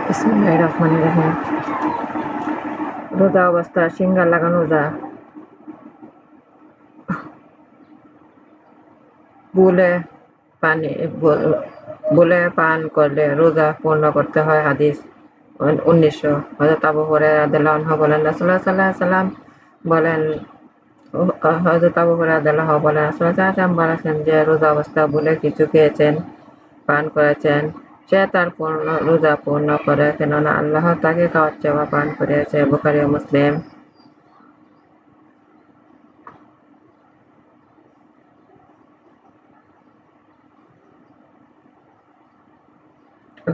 বিসমিল্লাহির রহমানির রহিম। রোজা অবস্থায় সিঙ্গার লাগানো যায়। ভুলে পানি ভুলে পান করলে রোজা পূর্ণ করতে হয়। হাদিস 1900। হযরত আবু হুরায়রা রাদিয়াল্লাহু আনহু বলেন, রাসূলুল্লাহ সাল্লাল্লাহু আলাইহি ওয়াসাল্লাম বলেন হযরত আবু হুরায়রা রাদিয়াল্লাহু আনহু বলেন, রাসূলুল্লাহ সাল্লাল্লাহু আলাইহি ওয়াসাল্লাম বলেছেন যে রোজা অবস্থায় ভুলে কিছু খেয়েছেন, পান করেছেন, সে তার রোজা পূর্ণ করে, কেননা আল্লাহ তাকে খাওয়াচ্ছে বা পান করিয়েছে। বুখারী ও মুসলিম।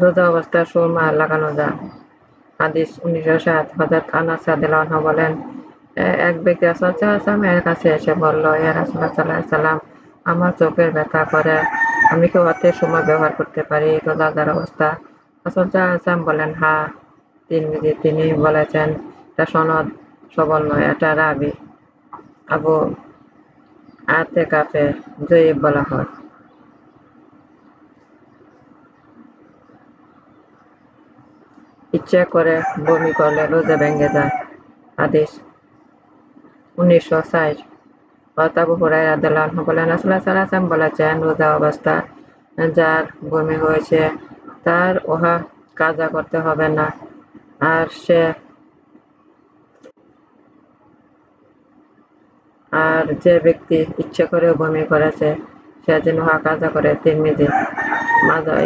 রোজা অবস্থায় সুরমা লাগানো যায়। হাদিস 1907। হযরত আনাস রাদিয়াল্লাহু আনহু বলেন, এক ব্যক্তি রাসূলুল্লাহ সাল্লাল্লাহু আলাইহি ওয়াসাল্লামের কাছে এসে বলল, ইয়া রাসূলুল্লাহ সাল্লাল্লাহু আলাইহি ওয়াসাল্লাম, আমার চোখের ব্যথা করে, আমি কি ওয়াক্তের সময় ব্যবহার করতে পারি রোজাদার অবস্থা? রাসূল সাল্লাল্লাহু আলাইহি ওয়াসাল্লাম বলেন, হ্যাঁ। তিনি বলেছেন, এটা সনদ সবল নয়, এটা রাবী আবু আতেকাকে যঈফ বলা হয়। ইচ্ছে করে বমি করলে রোজা ভেঙে যায়। হাদিস 1960। হযরত আবু হুরায়রা রাদিয়াল্লাহু আনহু বলেন, রাসূলুল্লাহ সাল্লাল্লাহু আলাইহি ওয়াসাল্লাম বলেছেন, রোজা অবস্থায় যার বমি হয়েছে তার উহা কাজা করতে হবে না, আর যে ব্যক্তি ইচ্ছে করে বমি করেছে সে যেন উহা কাজা করে। তিরমিজি।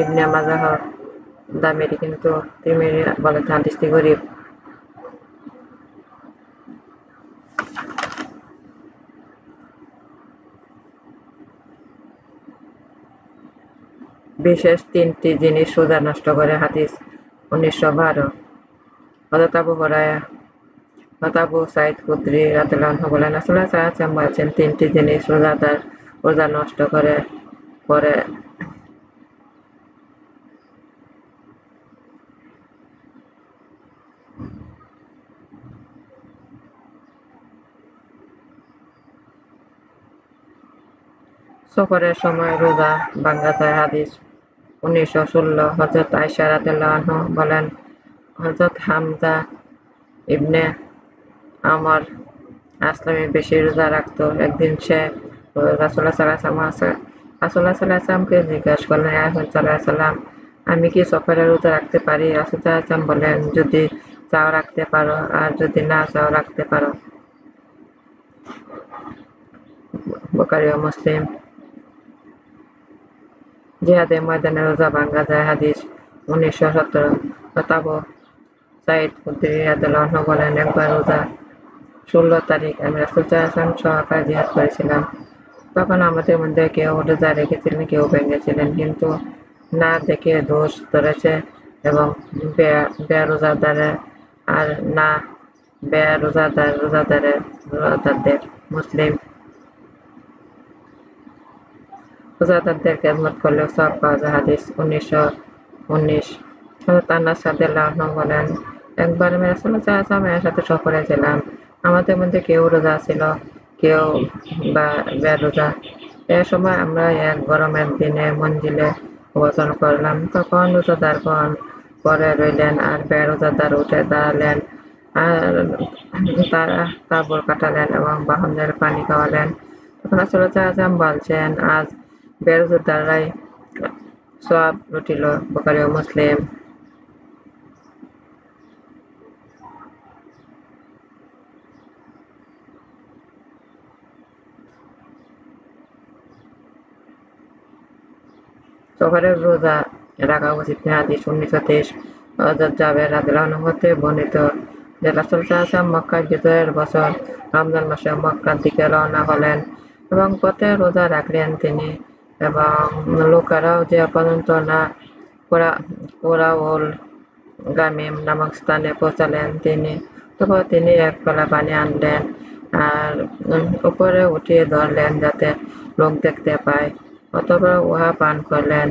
ইবনে মাজাহ দামেরি, কিন্তু তিরমিজি বলেছেন হাদিসটি গরীব। বিশেষ 3টি জিনিস রোজা নষ্ট করে। হাদিস 1912। হযরত আবু সাঈদ খুদরী রাদিয়াল্লাহু আনহু বলেন, রাসূলুল্লাহ সাল্লাল্লাহু আলাইহি ওয়াসাল্লাম বলেছেন, 3টি জিনিস রোজাদার রোজা নষ্ট করে। সফরের সময় রোজা ভাঙ্গা যায়। হাদিস 1916। হযরত আয়েশা রাদিয়াল্লাহু আনহা বলেন, হযরত হামজা ইবনে আমর আসলামী বেশি রোজা রাখত। একদিন সে রাসূলুল্লাহ সাল্লাল্লাহু আলাইহি ওয়াসাল্লামকে জিজ্ঞাসা করলেন, ইয়া রাসূলুল্লাহ সাল্লাল্লাহু আলাইহি ওয়াসাল্লাম, আমি কি সফরে রোজা রাখতে পারি? রাসূল সাল্লাল্লাহু আলাইহি ওয়াসাল্লাম বলেন, যদি চাও রাখতে পারো, আর যদি না চাও রাখতে পারো। বুখারী ও মুসলিম। জিহাদের ময়দানে রোজা ভাঙ্গা যায়। হাদিস 1917। হযরত আবু সাঈদ খুদরী রাদিয়াল্লাহু আনহু বলেন, একবার রোজা 16 তারিখ আমি রাসূল সাল্লাল্লাহু আলাইহি ওয়াসাল্লাম সহকারে জিহাদ করেছিলাম। তখন আমাদের মধ্যে কেউ রোজা রেখেছিলেন, কেউ ভেঙেছিলেন, কিন্তু না দেখে দোষ ধরেছে এবং বেরোজাদারের আর না রোজাদারদের। মুসলিম। রোজাদারদের খেদমত করলেও সওয়াব পাওয়া যায়। হাদিস 1919। হযরত আনাস রাদিয়াল্লাহু আনহু বলেন, একবার আমি রাসূলুল্লাহ সাল্লাল্লাহু আলাইহি ওয়াসাল্লামের সাথে সফরে ছিলাম। আমাদের মধ্যে কেউ রোজা ছিল, কেউ বা বেরোজা। এ সময় আমরা এক গরমের দিনে মঞ্জিলে অবতরণ করলাম। তখন রোজাদারগণ পড়ে রইলেন আর বেরোজাদার উঠে দাঁড়ালেন, আর তারা তাঁবু কাটালেন এবং বাহনের পানি খাওয়ালেন। তখন রাসূলুল্লাহ সাল্লাল্লাহু আলাইহি ওয়াসাল্লাম বলছেন, আজ বেরোজাদাররাই সওয়াব লুটিল। বুখারী ও মুসলিম। সফরের রোজা রাখা উচিত নয়। হাদিস 1923। হযরত জাবের রাদিয়াল্লাহু আনহু হতে বর্ণিত যে রাসূল সাল্লাল্লাহু আলাইহি ওয়াসাল্লাম মক্কায় বিজয়ের বছর রমজান মাসে মক্কার দিকে রওনা হলেন এবং পথে রোজা রাখলেন তিনি, এবং লোকেরাও যে পর্যন্ত না কুরাউল গামীম নামক স্থানে পৌঁছালেন তখন তিনি এক পেলা পানি আনলেন আর উপরে উঠিয়ে ধরলেন যাতে লোক দেখতে পায়। অতঃপর উহা পান করলেন।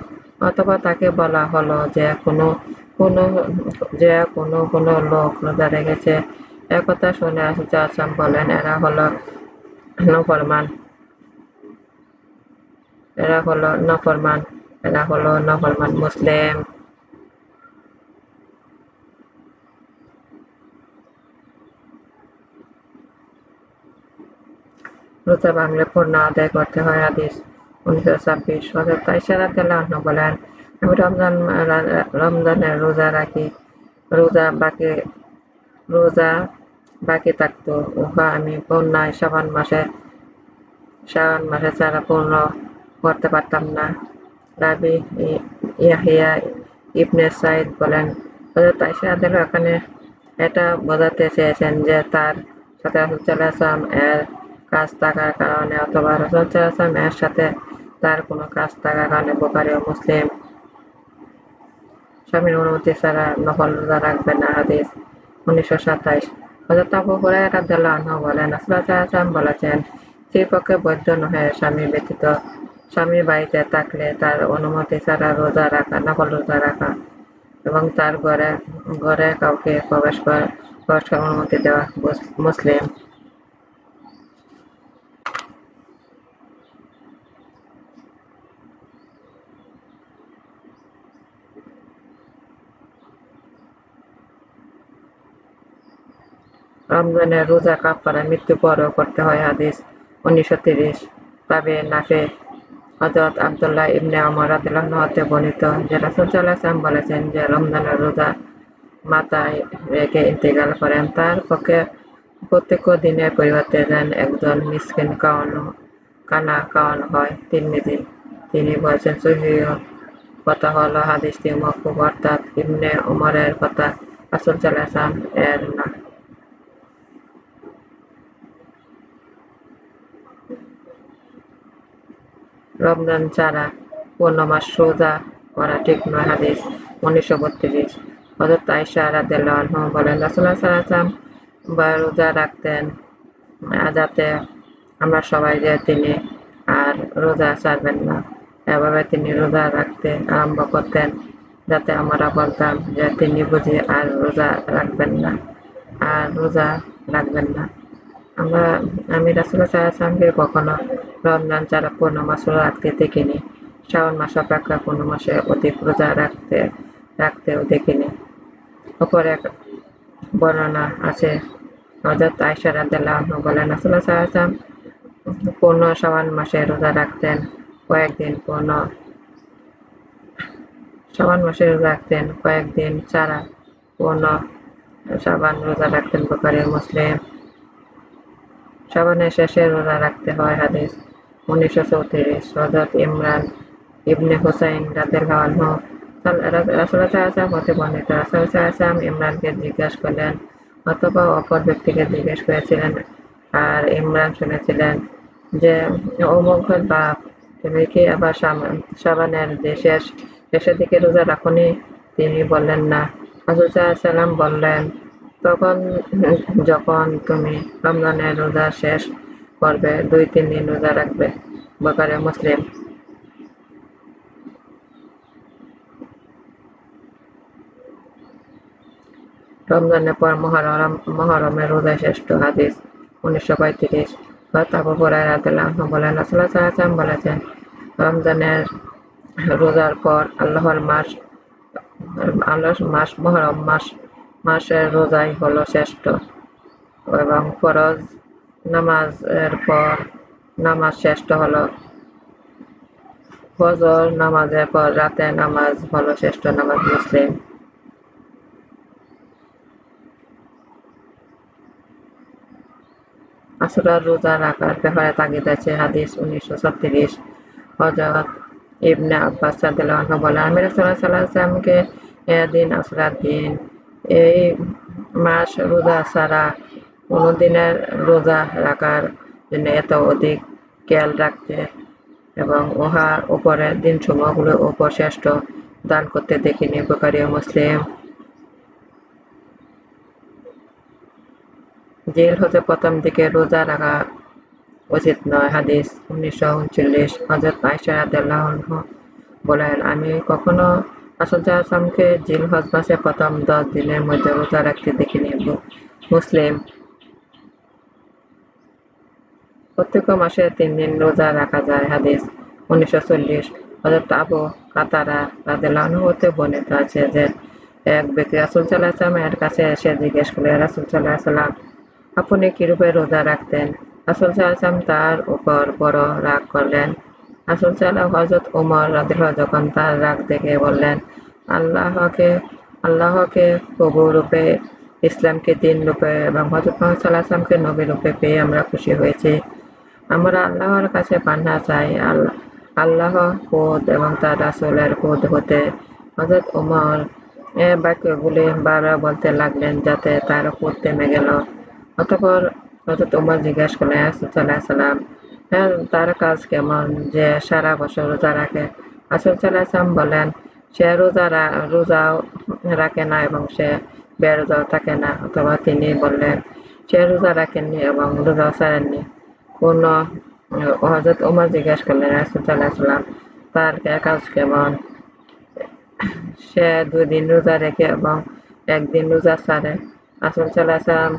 অতঃপর তাকে বলা হলো যে কোনো লোক রোজা রেখেছে। একথা শুনে রাসূল সাল্লাল্লাহু আলাইহি ওয়াসাল্লাম বললেন, এরা হলো নফরমান। মুসলিম। রোজা ভাঙলে পূর্ণ আদায় করতে হয়। হাদিস 1926। হযরত আয়েশা রাদিয়াল্লাহু আনহা বলেন, আমি রমজানের রোজা রাখি, রোজা বাকি রোজা বাকি থাকতো, উহা আমি পুণ্যায় শাবান মাসে ছাড়া পূর্ণ করতে পারতাম না। রাবি ইয়াহিয়া ইবনে সাঈদ বলেন, হযরত আয়েশা রাদিয়াল্লাহু এখানে এটা বোঝাতে চেয়েছেন যে তার সাথে রাসূল সাল্লাল্লাহু আলাইহি ওয়াসাল্লাম এর কাজ থাকার কারণে অথবা রাসূল সাল্লাল্লাহু আলাইহি ওয়াসাল্লাম এর সাথে তার কোনো কাজ থাকার কারণে বুখারী ও মুসলিম। স্বামীর অনুমতি ছাড়া নফল রোজা রাখবেন না। হাদিস 1927। হযরত আবু হুরায়রা রাদিয়াল্লাহু আনহু বলেন, রাসূলুল্লাহ সাল্লাল্লাহু আলাইহি ওয়াসাল্লাম বলেছেন, স্ত্রীর পক্ষে বৈধ নহে স্বামী ব্যতীত স্বামী বাড়িতে থাকলে তার অনুমতি ছাড়া নফল রোজা রাখা এবং তার ঘরে কাউকে প্রবেশ করার অনুমতি দেওয়া। মুসলিম। রমজানের রোজা কাফারা মৃত্যুর পরেও করতে হয়। হাদিস 1930। তবে নাফে হযরত আব্দুল্লাহ ইবনে ওমর রাদিয়াল্লাহু আনহু হতে বর্ণিত যে রাসূল সাল্লাল্লাহু আলাইহি ওয়াসাল্লাম বলেছেন, যে রমজানের রোজা মাথায় রেখে ইন্তেকাল করেন, তার পক্ষে প্রত্যেক দিনের পরিবর্তে যেন একজন মিসকিন খাওয়ানো হয়। তিরমিজি। তিনি বলেছেন, সহিহ কথা হলো হাদিসটি মওকুফ, অর্থাৎ ইবনে ওমরের কথা, রাসূল সাল্লাল্লাহু আলাইহি ওয়াসাল্লাম এর না। রমজান ছাড়া পূর্ণমাস রোজা করা ঠিক নয়। হাদিস 1932। হযরত আয়েশা রাদিয়াল্লাহু আনহা বলেন, রাসূলুল্লাহ সাল্লাল্লাহু আলাইহি ওয়াসাল্লাম রোজা রাখতেন যাতে আমরা সবাই যে তিনি আর রোজা ছাড়বেন না। এভাবে তিনি রোজা রাখতে আরম্ভ করতেন যাতে আমরা বলতাম যে তিনি বুঝি আর রোজা রাখবেন না। আমি রাসূলুল্লাহ সাল্লাল্লাহু আলাইহি ওয়াসাল্লামকে কখনো রমজান ছাড়া পূর্ণ মাস রোজা রাখতে দেখিনি। শাওয়াল মাস অপেক্ষা কোনো মাসে অধিক রোজা রাখতেও দেখিনি। অপর এক বর্ণনা আছে, হযরত আয়েশা রাদিয়াল্লাহু আনহা বলেন, রাসূলুল্লাহ সাল্লাল্লাহু আলাইহি ওয়াসাল্লাম পূর্ণ শাওয়াল মাসে রোজা রাখতেন কয়েকদিন ছাড়া পূর্ণ শাবান রোজা রাখতেন। বুখারী ও মুসলিম। শাবানের শেষে রোজা রাখতে হয়। হাদিস 1934। হযরত ইমরান ইবনে হুসাইন রাদিয়াল্লাহু আনহু রাসূলুল্লাহ সাল্লাল্লাহু আলাইহি ওয়াসাল্লাম হতে বর্ণিত, রাসূলুল্লাহ সাল্লাল্লাহু আলাইহি ওয়াসাল্লাম ইমরানকে জিজ্ঞাসা করলেন অথবা অপর ব্যক্তিকে জিজ্ঞেস করেছিলেন, আর ইমরান শুনেছিলেন যে, অমুকের বাপ, তুমি কি আবার শাবানের শেষের দিকে রোজা রাখোনি? তিনি বললেন, না। রাসূল সাল্লাল্লাহু আলাইহি ওয়াসাল্লাম বললেন, যখন তুমি রমজানের রোজা শেষ করবে 2-3 দিন রোজা রাখবে। বুখারী মুসলিম। রমজানের পর মুহররমের রোজা শ্রেষ্ঠ। হাদিস 1935। হযরত আবু হুরায়রা রাদিয়াল্লাহু আনহু বলেন, রাসূলুল্লাহ সাল্লাল্লাহু আলাইহি ওয়াসাল্লাম বলেছেন, রমজানের রোজার পর আল্লাহর মুহররম মাসের রোজাই হলো শ্রেষ্ঠ এবং ফরজ নামাজের পর নামাজ শ্রেষ্ঠ হলো ফজর নামাজের পর রাতের নামাজ হলো শ্রেষ্ঠ নামাজ। মুসলিম। আশুরার রোজা রাখার ব্যাপারে তাগিদ আছে। হাদিস 1936। হযরত ইবনে আব্বাস রাদিয়াল্লাহু আনহু বলেন, আমি রাসূলুল্লাহ সাল্লাল্লাহু আলাইহি ওয়াসাল্লামকে দিন আশুরার দিন এই মাস রোজা ছাড়া কোনো দিনের রোজা রাখার জন্য এত অধিক খেয়াল রাখতে এবং উহার উপরের দিনসমূহগুলোর উপর শ্রেষ্ঠ দান করতে দেখিনি। বুখারী ও মুসলিম। জিলহজের প্রথম দিকে রোজা রাখা উচিত নয়। হাদিস 1939। হযরত আয়েশা রাদিয়াল্লাহু আনহা বলেন, আমি কখনো রাসূল সাল্লাল্লাহু আলাইহি ওয়াসাল্লামকে জিলহজ মাসের প্রথম 10 দিনের মধ্যে রোজা রাখতে দেখিনি। মুসলিম। প্রত্যেক মাসে 3 দিন রোজা রাখা যায়। হাদিস 1940। হযরত আবু কাতাদা রাদিয়াল্লাহু আনহু হতে বর্ণিত আছে যে, এক ব্যক্তি রাসূল সাল্লাল্লাহু আলাইহি ওয়াসাল্লামের কাছে এসে জিজ্ঞেস করলেন, রাসূল সাল্লাল্লাহু আলাইহি ওয়াসাল্লাম, আপনি কিরূপে রোজা রাখতেন? রাসূল সাল্লাল্লাহু আলাইহি ওয়াসাল্লাম তার উপর বড় রাগ করলেন। রাসূল হযরত ওমর রাদিয়াল্লাহু যখন তার রাগ দেখে বললেন, আল্লাহকে আল্লাহকে প্রভু রূপে, ইসলামকে দ্বীন রূপে এবং হযরত মুহাম্মদ সাল্লাল্লাহু আলাইহি ওয়াসাল্লামকে নবী রূপে পেয়ে আমরা খুশি হয়েছি। আমরা আল্লাহর কাছে পানাহ চাই, আল্লাহ ক্রোধ এবং তার রাসূলের ক্রোধ হতে। হযরত ওমর এ বাক্যগুলি বারবার বলতে লাগলেন যাতে তার ক্রোধ থেমে গেল। অতঃপর হযরত ওমর জিজ্ঞাসা করলেন, ইয়া রাসূলুল্লাহ সাল্লাল্লাহু আলাইহি ওয়াসাল্লাম, তার কাজ কেমন যে সারা বছর রোজা রাখে? রাসূল সাল্লাল্লাহু আলাইহি ওয়াসাল্লাম বললেন, সে রোজাও রাখে না এবং সে বেরোজাও থাকে না। অথবা তিনি বললেন, সে রোজা রাখেননি এবং রোজাও ছাড়েননি। হযরত ওমর জিজ্ঞাসা করলেন, ইয়া রাসূলুল্লাহ সাল্লাল্লাহু আলাইহি ওয়াসাল্লাম, তার কাজ কেমন? সে 2 দিন রোজা রেখে এবং 1 দিন রোজা ছাড়ে। রাসূল সাল্লাল্লাহু আলাইহি ওয়াসাল্লাম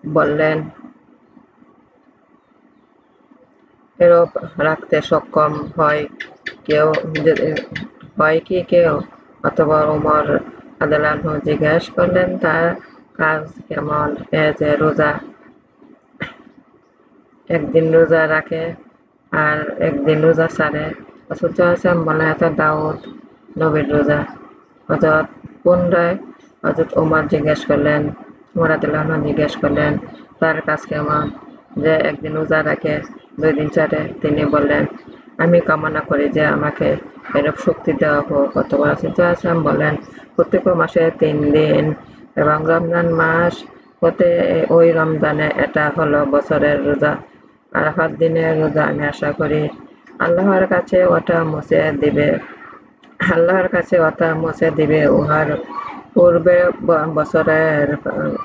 বললেন, এরূপ রাখতে সক্ষম হয় কি কেউ? অতঃপর ওমর রাদিয়াল্লাহু আনহু জিজ্ঞাসা করলেন, তার কাজ কেমন? এ যে রোজা একদিন রোজা রাখে আর একদিন রোজা ছাড়ে। রাসূল সাল্লাল্লাহু আলাইহি ওয়াসাল্লাম বললেন, এটা দাউদ নবীর রোজা। পুনরায় হযরত ওমর রাদিয়াল্লাহু আনহু জিজ্ঞেস করলেন, তার কাজ কেমন? যে একদিন রোজা রাখে, 2 দিন ছাড়ে। তিনি বললেন, আমি কামনা করি যে আমাকে এরূপ শক্তি দেওয়া হোক। অতঃপর রাসূল সাল্লাল্লাহু আলাইহি ওয়াসাল্লাম বললেন, প্রত্যেক মাসে 3 দিন এবং রমজান মাস হতে ওই রমজানে এটা হলো বছরের রোজা। আরাফাত দিনের রোজা আমি আশা করি আল্লাহর কাছে ওটা মুছে দিবে উহার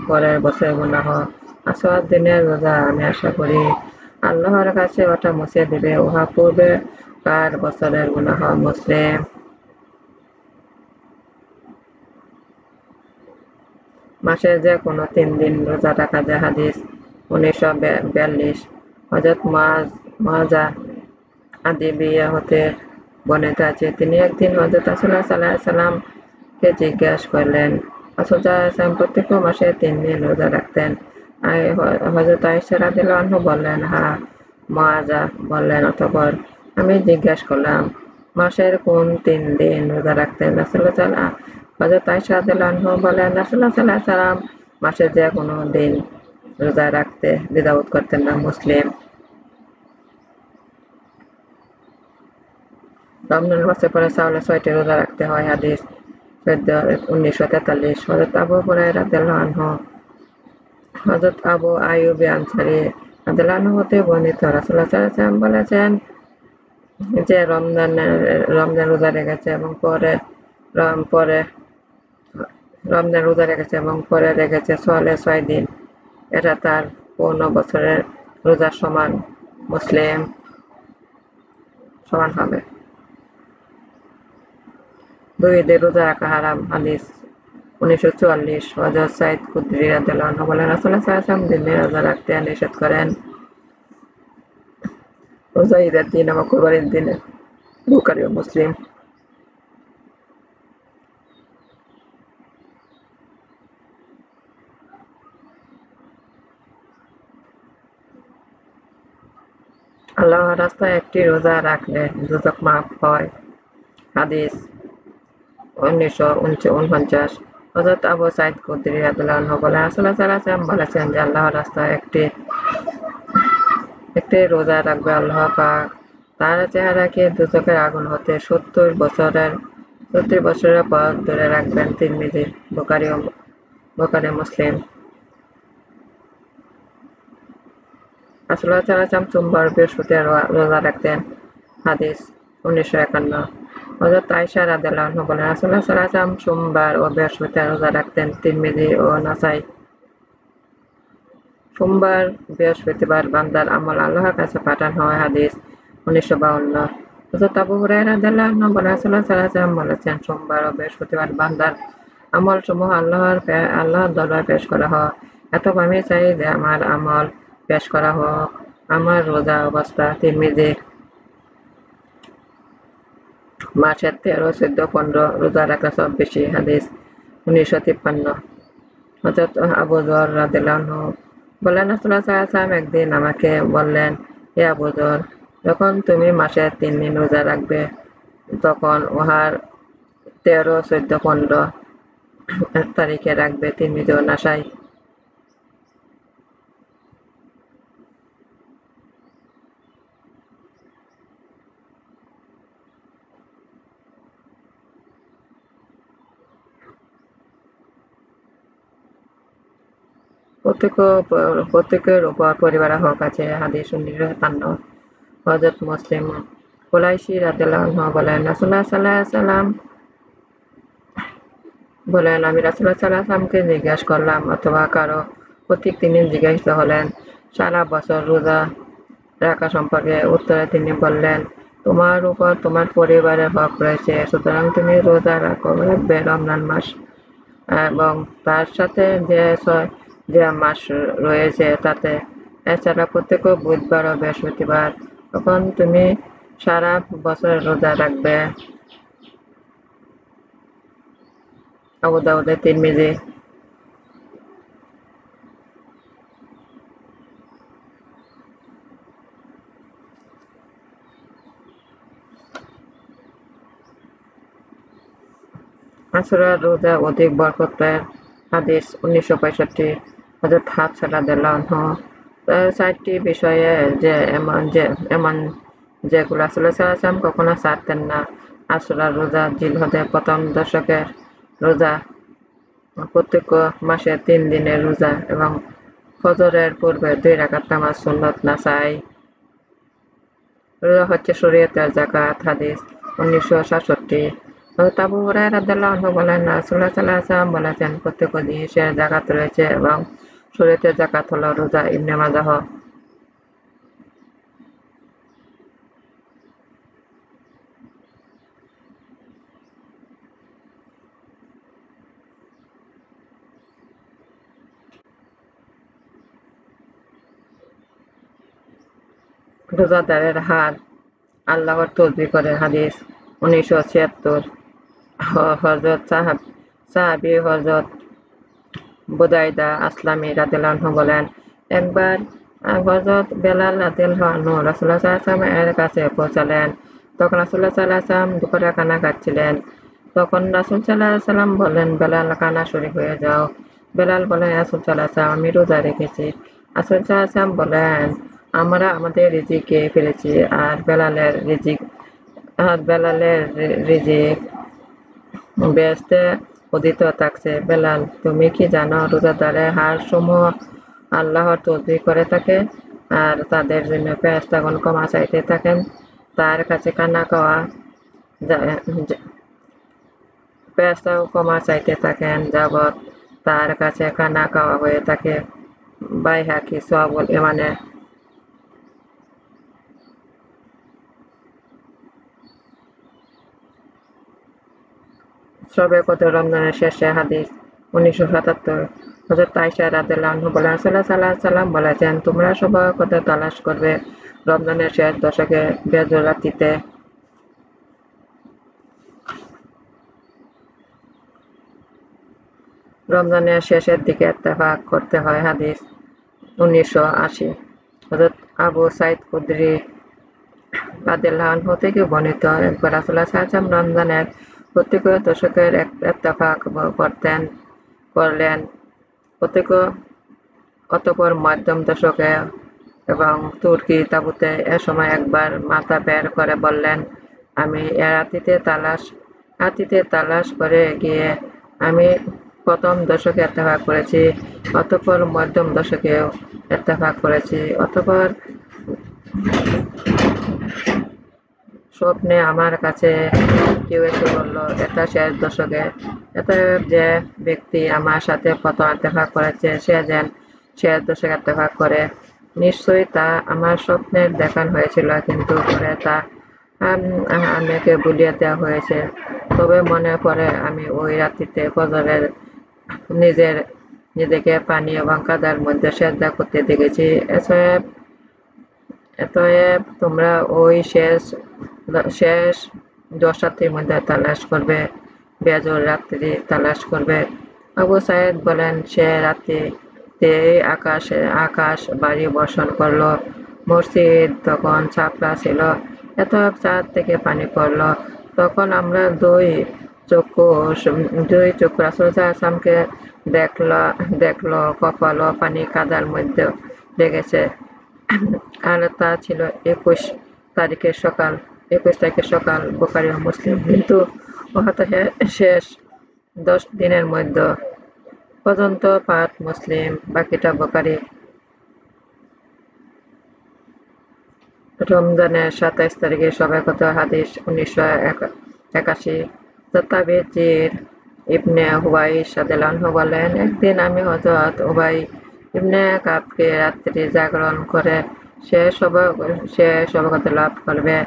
পরের বছরের গুনাহ। আশুরার দিনের রোজা আমি আশা করি আল্লাহর কাছে ওটা মুছে দিবে উহা পূর্বেকার বছরের গুনাহ। মুসলিম। মাসে যে কোনো 3 দিন রোজা রাখা যায়। হাদিস 1942। হযরত মুআযা আদিবিয়া হতে বর্ণিত আছে, তিনি একদিন হযরত রাসূলুল্লাহ সাল্লাল্লাহু আলাইহি ওয়াসাল্লামকে জিজ্ঞাসা করলেন, রাসূল সাল্লাল্লাহু আলাইহি ওয়াসাল্লাম প্রত্যেক মাসে 3 দিন রোজা রাখতেন? হযরত আয়েশা রাদিয়াল্লাহু আনহা বললেন, হ্যাঁ। মুআযা বললেন, অতঃপর আমি জিজ্ঞাসা করলাম, মাসের কোন 3 দিন রোজা রাখতেন? হযরত আয়েশা রাদিয়াল্লাহু আনহা বলেন, রাসূলুল্লাহ সাল্লাল্লাহু আলাইহি ওয়াসাল্লাম মাসের যে কোনো দিন রোজা রাখতে দ্বিধাবোধ করতেন না। মুসলিম। রমজান মাসে পরে চাউলে 6টি রোজা রাখতে হয়। হাদিস 1943। হযরত আবু হুরায়রা রাদিয়াল্লাহু আনহু হযরত আবু আইয়ুব আনসারী রাদিয়াল্লাহু আনহু হতে বর্ণিত, রাসূলুল্লাহ সাল্লাল্লাহু আলাইহি ওয়াসাল্লাম বলেছেন যে রমজান রোজা রেখেছে এবং পরে রেখেছে সাওলে 6 দিন, এটা তার পূর্ণ বছরের রোজার সমান। মুসলিম। সমান হবে। 2 ঈদের রোজা রাখা হারাম। হাদিস 1944। হযরত সাঈদ খুদরী রাদিয়াল্লাহু আনহু বলেন, রাসূলুল্লাহ সাল্লাল্লাহু আলাইহি ওয়াসাল্লাম 2 দিন রোজা রাখতে নিষেধ করেন। রোজা ঈদের দিন এবং কুরবানির দিনে। বুখারী ও মুসলিম। আল্লাহর রাস্তায় একটি রোজা রাখলে দুজক মাফ হয়। হাদিস 1949। হযরত আবু সাঈদ খুদরী রাদিয়াল্লাহু আনহু বলেন, রাসূলুল্লাহ সাল্লাল্লাহু আলাইহি ওয়াসাল্লাম বলেছেন যে আল্লাহর রাস্তায় একটি রোজা রাখবে, আল্লাহ পাক তার চেহারাকে দুজকের আগুন হতে 70 বছরের পথ দূরে রাখবেন। তিরমিজি। বুখারী মুসলিম। রাসূলুল্লাহ সাল্লাল্লাহু আলাইহি ওয়াসাল্লাম সোমবার ও বৃহস্পতিবার রোজা রাখতেন। হাদিস 1951। হযরত আয়েশা রাদিয়াল্লাহু আনহা বলেন, রাসূলুল্লাহ সাল্লাল্লাহু আলাইহি ওয়াসাল্লাম সোমবার ও বৃহস্পতিবার রোজা রাখতেন। তিরমিজি ও নাসাই। সোমবার বৃহস্পতিবার বান্দার আমল আল্লাহর কাছে পাঠানো হয়। হাদিস 1952। হযরত আবু হুরায়রা রাদিয়াল্লাহু আনহু বলেন, রাসূলুল্লাহ সাল্লাল্লাহু আলাইহি ওয়াসাল্লাম বলেছেন, সোমবার ও বৃহস্পতিবার বান্দার আমলসমূহ আল্লাহর দরবারে পেশ করা হয়। অতঃপর আমি চাই যে আমার আমল পেশ করা হোক। আমার রোজা অবস্থা। তিরমিজি। মাসের 13, 14, 15 রোজা রাখলে সব বেশি। হাদিস 1953। হযরত আবু যর রাদিয়াল্লাহু আনহু বললেন রাসূলুল্লাহ সাল্লাল্লাহু আলাইহি ওয়াসাল্লাম একদিন আমাকে বললেন, হে আবু যর, যখন তুমি মাসে 3 দিন রোজা রাখবে তখন উহার 13, 14, 15 তারিখে রাখবে। তিরমিজি ও নাসাই। প্রত্যেকের উপর পরিবারের হক আছে। হাদিস 1957। হযরত মুসলিম কুরাইশী রাদিয়াল্লাহু আনহু বলেন, রাসূলুল্লাহ সাল্লাল্লাহু আলাইহি ওয়াসাল্লাম বলেন, আমি রাসূলুল্লাহ সাল্লাল্লাহু আলাইহি ওয়াসাল্লামকে জিজ্ঞাসা করলাম অথবা কারো কর্তৃক তিনি জিজ্ঞাসিত হলেন সারা বছর রোজা রাখা সম্পর্কে। উত্তরে তিনি বললেন, তোমার উপর তোমার পরিবারের হক রয়েছে, সুতরাং তুমি রোজা রাখবে রমজান মাস এবং তার সাথে যে মাস রয়েছে তাতে। এছাড়া প্রত্যেক বুধবার ও বৃহস্পতিবার তখন তুমি সারা বছর রোজা রাখবে। আবু দাউদ, তিরমিজি। আশুরার রোজা অধিক বরকতের। হাদিস 1965। হযরত হাফসা রাদিয়াল্লাহু আনহা 4টি বিষয়ে এমন যেগুলো রাসূলুল্লাহ সাল্লাল্লাহু আলাইহি ওয়াসাল্লাম কখনো ছাড়তেন না। আশুরার রোজা, জিলহজের প্রথম দশকের রোজা, প্রত্যেক মাসে 3 দিনের রোজা এবং ফজরের পূর্বে 2 রাকাত নামাজ সুন্নত। নাসাই। রোজা হচ্ছে শরীয়তের যাকাত। হাদিস 1967। হযরত আবু হুরায়রা রাদিয়াল্লাহু আনহু বলেন, রাসূলুল্লাহ সাল্লাল্লাহু আলাইহি ওয়াসাল্লাম বলেছেন, প্রত্যেক জিনিসের যাকাত রয়েছে এবং শরীয়তের যাকাত হলো রোজা। ইবনে মাজাহ। রোজাদারের হার আল্লাহর তসবিহ করে। হাদিস 1976। হযরত সাহাবী হযরত বুদাইদা আসলামী রাদিয়াল্লাহু আনহু বলেন, একবার হযরত বেলাল রাদিয়াল্লাহু আনহু রাসূলুল্লাহ সাল্লাল্লাহু আলাইহি ওয়াসাল্লাম এর কাছে পৌঁছালেন। তখন রাসূলুল্লাহ সাল্লাল্লাহু আলাইহি ওয়াসাল্লাম দুপুরে খানা খাচ্ছিলেন। তখন রাসূল সাল্লাল্লাহু আলাইহি ওয়াসাল্লাম বললেন, বেলাল, খানা শরীক হয়ে যাও। বেলাল বলেন, ইয়া রাসূল সাল্লাল্লাহু আলাইহি ওয়াসাল্লাম, আমি রোজা রেখেছি। রাসূল সাল্লাল্লাহু আলাইহি ওয়াসাল্লাম বলেন, আমরা আমাদের রিজিক খেয়ে ফেলেছি আর বেলালের রিজিক বেহেশতে উদিত থাকছে। বেলাল, তুমি কি জানো রোজাদারের হাড়সমূহ আল্লাহর তসবিহ করে থাকে আর তাদের জন্য ফেরেশতাগণ ক্ষমা চাইতে থাকেন। তার কাছে খানা খাওয়া ফেরেশতাগণ ক্ষমা চাইতে থাকেন যাবৎ তার কাছে খানা খাওয়া হয়ে থাকে। বাইহাকী, শুআবুল ঈমানে। শবে কদর রমজানের শেষে। হাদিস 1977। হযরত আয়েশা রাদিয়াল্লাহু আনহা বলেন, রাসূলুল্লাহ সাল্লাল্লাহু আলাইহি ওয়াসাল্লাম বলেছেন, তোমরা শবে কদর তালাশ করবে রমজানের শেষ দশকে বেজোড় রাত্রিতে। রমজানের শেষের দিকে ইত্তেফাক করতে হয়। হাদিস 1980। হযরত আবু সাঈদ খুদরি রাদিয়াল্লাহু আনহু থেকে বর্ণিত, একবার রাসূলুল্লাহ সাল্লাল্লাহু আলাইহি ওয়াসাল্লাম রমজানের প্রত্যেক দশকের ইত্তেফাক করলেন। প্রত্যেক অতঃপর মধ্যম দশকে এবং তুর্কি তাঁবুতে এ সময় একবার মাথা বের করে বললেন, আমি এ রাত্রিতে তালাশ করে গিয়ে আমি প্রথম দশকে ইত্তেফাক করেছি, অতঃপর মধ্যম দশকেও ইত্তেফাক করেছি, অতঃপর স্বপ্নে আমার কাছে কেউ এসে বলল, এটা শেষ দশকে। অতএব যে ব্যক্তি আমার সাথে প্রথম ইত্তেফাক করেছে সে যেন শেষ দশকে ইত্তেফাক করে। নিশ্চয়ই তা আমার স্বপ্নের দেখানো হয়েছিল, কিন্তু পরে তা আমাকে ভুলিয়ে দেওয়া হয়েছে। তবে মনে পড়ে আমি ওই রাত্রিতে ফজরে নিজেকে পানি এবং কাদার মধ্যে সিজদা করতে দেখেছি। অতএব তোমরা ওই শেষ 10 রাত্রির মধ্যে তালাশ করবে, বেজোড় রাত্রি তালাশ করবে। আবু সাঈদ বলেন, সে রাত্রি তেই আকাশ বাড়ি বর্ষণ করলো। মসজিদ তখন ছাপড়া ছিল, এত চাঁদ থেকে পানি পড়লো। তখন আমরা দুই চক্ষু রাসূল সাল্লাল্লাহু আলাইহি ওয়াসাল্লামকে দেখলো কপাল ও পানি কাদার মধ্যে লেগেছে। আর তা ছিল 21 তারিখের সকাল, বুখারী ও মুসলিম। কিন্তু উহাতে শেষ 10 দিনের মধ্যে পর্যন্ত পাঠ মুসলিম, বাকিটা বুখারী। রমজানের 27 তারিখে সবে কত হাদিস 1981। তাবিঈর ইবনে হুবাইশ রাদিয়াল্লাহু আনহু বলেন, একদিন আমি হযরত উবাই ইবনে কাবকে রাত্রি জাগরণ করে সে সবকত লাভ করবে।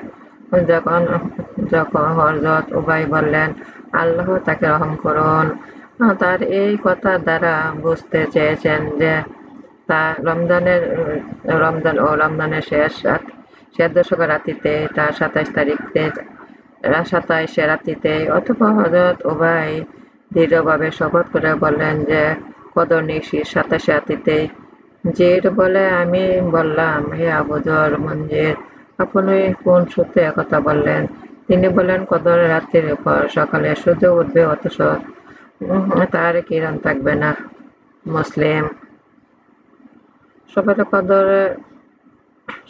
যখন হযরত উবাই বললেন, আল্লাহ তাকে রহম করুন। তার এই কথার দ্বারা বুঝতে চেয়েছেন যে তা রমজানের শেষ দশকের রাত্রিতে, তার 27 রাত্রিতে। অতঃপর হযরত উবাই দৃঢ়ভাবে শপথ করে বললেন যে কদর নিশির 27 রাত্রিতেই। জির বলে, আমি বললাম, হে আবু যর মঞ্জির, আপনি কোন সূত্রে একথা বললেন? তিনি বললেন, কদরের রাত্রির উপর সকালে সূর্য উঠবে, অথচ তার কিরণ থাকবে না। মুসলিম।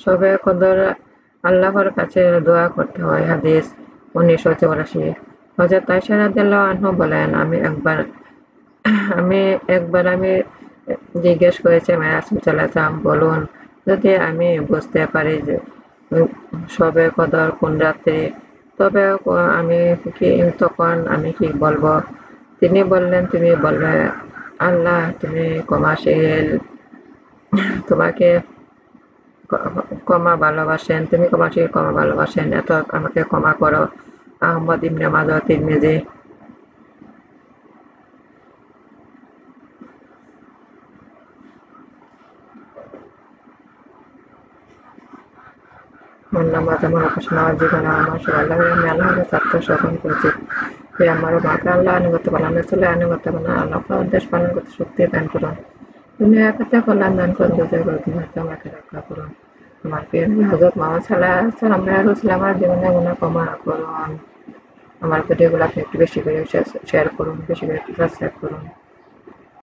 শবে কদর আল্লাহর কাছে দোয়া করতে হয়। হাদিস 1984। হযরত আয়েশা রাদিয়াল্লাহু আনহা বলেন, আমি জিজ্ঞেস করেছিলাম, হে রাসূল সাল্লাল্লাহু আলাইহি ওয়াসাল্লাম, বলুন, যদি আমি বুঝতে পারি যে শবে কদর কোন রাত্রি, তখন আমি কি বলবো? তিনি বললেন, তুমি বলবে, আল্লাহ তুমি ক্ষমাশীল, তোমাকে ক্ষমা ভালোবাসেন, এত আমাকে ক্ষমা করো। আহমদ ইবনে মাজাহ, তিরমিজি। ধন্যবাদ। আমার উপাসনা জীবনে আমার আমি আল্লাহর কাছে আত্মসমর্পণ করেছি যে আমার মাকে আল্লাহ আনুগত্য পালন, রাসূলের আনুগত্য পালন, আল্লাহর আদেশ পালন করতে শক্তি দান করুন। তুমি একাতে কল্যাণ দান করুন, দুজয় করে তুমি আমাকে রক্ষা করুন। আমার প্রিয় নবী হযরত মুহাম্মদ সাল্লাল্লাহু আলাইহি ওয়াসাল্লাম, ইয়া রাসূলুল্লাহ, আমার জীবনে গুনাহ ক্ষমা করুন। আমার ভিডিওগুলো আপনি একটু বেশি করে শেয়ার করুন, বেশি করে সাবস্ক্রাইব করুন।